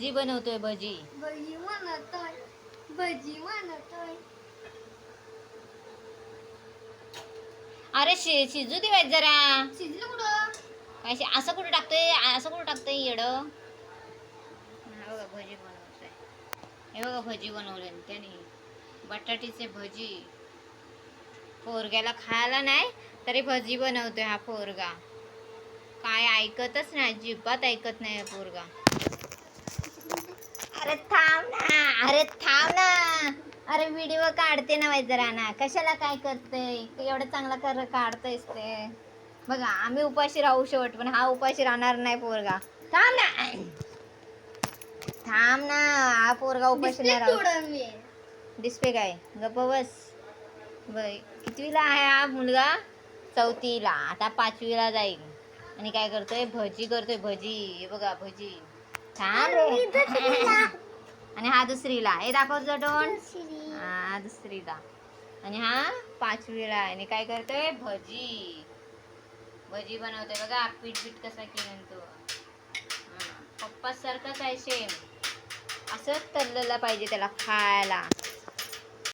भजी बनवतोय भजी. भजी बनवतोय. भजी बनवतोय. अरे शिजू दे जरा. शिजलं कुठं? काय असं कुठं टाकतोय, असं कुठं टाकतोय येड. हा बघा भजी बनवतोय. हे बघा भजी बनवले त्याने, बटाट्याचे भजी. पोरग्याला खायला नाही तरी भजी बनवतोय हा पोरगा. काय ऐकतच नाही, अजिबात ऐकत नाही पोरगा. अरे थांब ना, अरे थांब ना. अरे व्हिडिओ काढते ना जरा ना, कशाला काय करतोय, एवढं चांगला काढतोयस ते. बघा आम्ही उपाशी राहू शेवट, पण हा उपाशी राहणार नाही पोरगा. थांब ना, थांब ना. हा पोरगा उपाशी नाही राहू. डिस्प्ले काय गप्प बस. कितवीला आहे हा मुलगा? 4थीला. आता 5वीला जाईल. आणि काय करतोय, भजी करतोय भजी. हे बघा भजी. छान रे. आणि हा 2रीला. हे दाखव तुझं तोंड. हा 2रीला. आणि हा 5वीला. आणि काय करतोय, भजी. भजी बनवतोय बघा. पीठ कसा केलं तो. पप्पा सारखाच आहे सेम. असंच तळलेलं पाहिजे त्याला खायला.